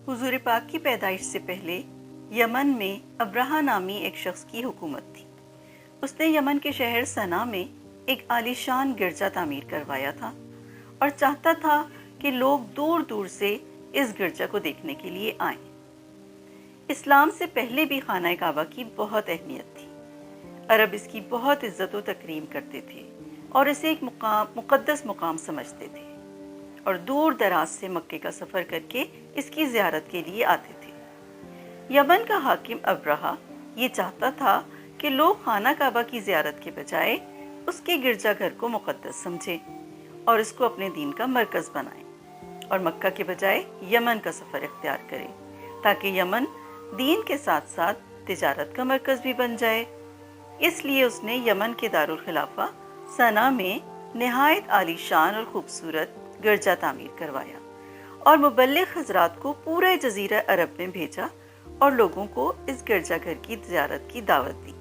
हुजूर पाक की पैदाइश से पहले यमन में अब्रहा नामी एक शख्स की हुकूमत थी। उसने यमन के शहर सना में एक आलीशान गिरजा तामीर करवाया था और चाहता था कि लोग दूर दूर से इस गिरजा को देखने के लिए आएं। इस्लाम से पहले भी खाना काबा की बहुत अहमियत थी। अरब इसकी बहुत इज्जत व तकरीम करते थे और इसे एक मुक़द्दस मुकाम समझते थे और दूर दराज से मक्के का सफ़र करके इसकी ज़ियारत के लिए आते थे। यमन का हाकिम अब्रहा ये चाहता था कि लोग खाना काबा की ज़ियारत के बजाय उसके गिरजाघर को मुक़द्दस समझें और इसको अपने दीन का मरकज़ बनाएं और मक्का के बजाय यमन का सफ़र इख्तियार करें ताकि यमन दीन के साथ साथ तिजारत का मरकज़ भी बन जाए। इसलिए उसने यमन के दारुल खिलाफा सना में नहायत आलीशान और खूबसूरत गिरजा तामीर करवाया और मुबल्लिग हजरात को पूरे जजीरा अरब में भेजा और लोगों को इस गिरजाघर की ज़ियारत की दावत दी।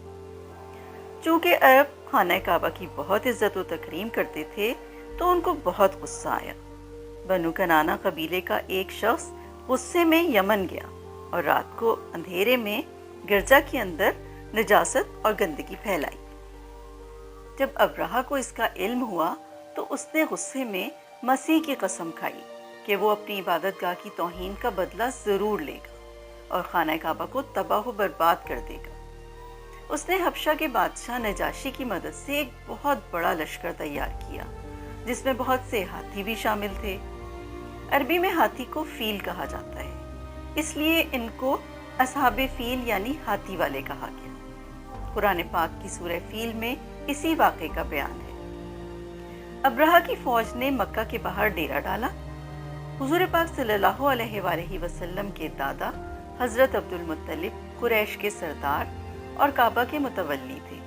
चूँकि अरब खाना काबा की बहुत इज्जत व तकरीम करते थे तो उनको बहुत गुस्सा आया। बनु कनाना कबीले का एक शख्स गुस्से में यमन गया और रात को अंधेरे में गिरजा के अंदर नजासत और गंदगी फैलाई। जब अब्रहा को इसका इल्म हुआ तो उसने गुस्से में मसीह की कसम खाई कि वो अपनी इबादतगाह की तौहीन का बदला ज़रूर लेगा और खाना काबा को तबाह व बर्बाद कर देगा। उसने हबशा के बादशाह नजाशी की मदद से एक बहुत बड़ा लश्कर तैयार किया जिसमें बहुत से हाथी भी शामिल थे। अरबी में हाथी को फील कहा जाता है, इसलिए इनको असहाबे फील यानी हाथी वाले कहा गया। कुरान पाक की सूरह फील में इसी वाक़े का बयान है। अब्रहा की फौज ने मक्का के बाहर डेरा डाला। हुजूर पाक सल्लल्लाहु अलैहि वसल्लम के दादा हज़रत अब्दुल मुत्तलिब कुरैश के सरदार और काबा के मुतवल्ली थे।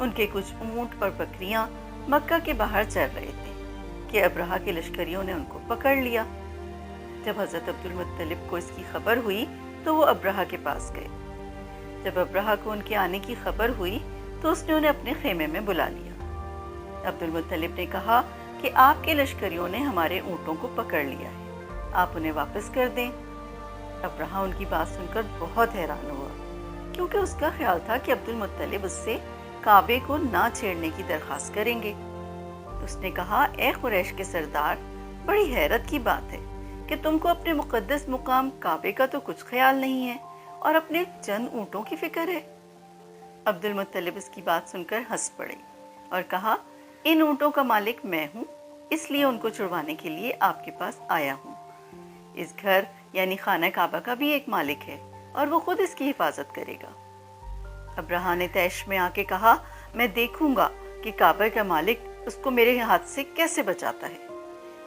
उनके कुछ ऊंट और बकरियां मक्का के बाहर चल रहे थे कि अब्रहा के लश्करियों ने उनको पकड़ लिया। जब हज़रत अब्दुल मुत्तलिब को इसकी खबर हुई तो वो अब्रहा के पास गए। जब अब्रहा को उनके आने की खबर हुई तो उसने उन्हें अपने खेमे में बुला लिया। अब्दुल मुत्तलिब ने कहा कि आपके लश्करियों ने हमारे ऊँटों को पकड़ लिया है, आप उन्हें वापस कर दें। अब्रहा उनकी बात सुनकर बहुत हैरान हुआ क्योंकि उसका ख्याल था कि अब्दुल मुत्तलिब उससे काबे को ना छेड़ने की दरख्वास्त करेंगे। उसने कहा, ए कुरैश के सरदार, बड़ी हैरत की बात है कि तुमको अपने मुक़द्दस मुकाम काबे का तो कुछ ख्याल नहीं है और अपने चंद ऊँटों की फिक्र है। अब्दुल मुत्तलिब इसकी बात सुनकर हंस पड़े और कहा, इन ऊँटों का मालिक मैं हूँ, इसलिए उनको छुड़वाने के लिए आपके पास आया हूँ। इस घर यानी खाना काबा का भी एक मालिक है और वो खुद इसकी हिफाजत करेगा। अब्रहा ने तैश में आके कहा, मैं देखूंगा कि काबा का मालिक उसको मेरे हाथ से कैसे बचाता है।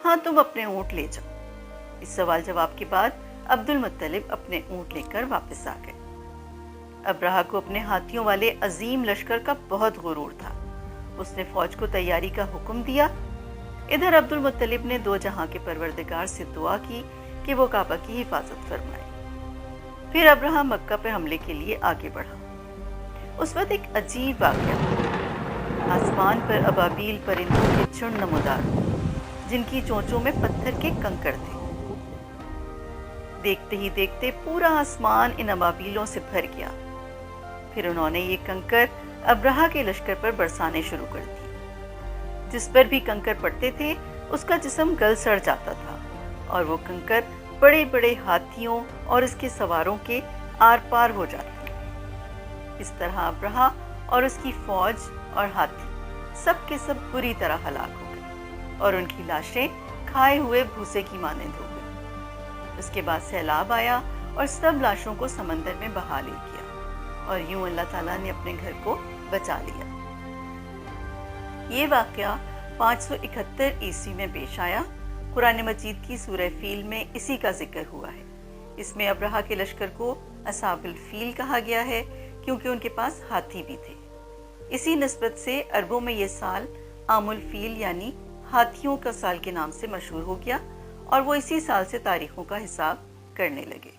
हाँ, तुम अपने ऊँट ले जाओ। इस सवाल जवाब के बाद अब्दुल मुत्तलिब अपने ऊँट लेकर वापस आ गए। अब्रहा को अपने हाथियों वाले अजीम लश्कर का बहुत गुरूर था। उसने फौज को तैयारी का हुक्म दिया। इधर अब्दुल मुत्तलिब ने दो जहां के परवरदिगार से दुआ की कि वो काबा की हिफाजत फरमाए। फिर अब्रहा मक्का पर हमले के लिए आगे बढ़ा। उस वक्त एक अजीब वाक़या हुआ। आसमान पर अबाबील परिंदों के झुंड नमूदार जिनकी चोंचों में पत्थर के कंकड़ थे। देखते ही देखते पूरा आसमान इन अबाबीलों से भर गया। फिर उन्होंने ये कंकड़ अब्रहा के लश्कर पर बरसाने शुरू कर दिए। जिस पर भी कंकड़ पड़ते थे उसका जिस्म गल सड़ जाता था और वो कंकड़ बड़े बड़े हाथियों और इसके सवारों के आर पार हो जाते। इस तरह अब्रहा और उसकी फौज और हाथी सब के सब बुरी तरह हलाक हो गए और उनकी लाशें खाए हुए भूसे की मानंद हो गई। उसके बाद सैलाब आया और सब लाशों को समंदर में बहा ले गया और यूं अल्लाह ताला ने अपने घर को बचा लिया। ये वाक़या 571 ईस्वी में पेश आया। कुरान मजीद की सूरह फील में इसी का जिक्र हुआ है। इसमें अब्रहा के लश्कर को असहाबुल फील कहा गया है क्योंकि उनके पास हाथी भी थे। इसी निस्बत से अरबों में ये साल आमुल फील यानी हाथियों का साल के नाम से मशहूर हो गया और वो इसी साल से तारीखों का हिसाब करने लगे।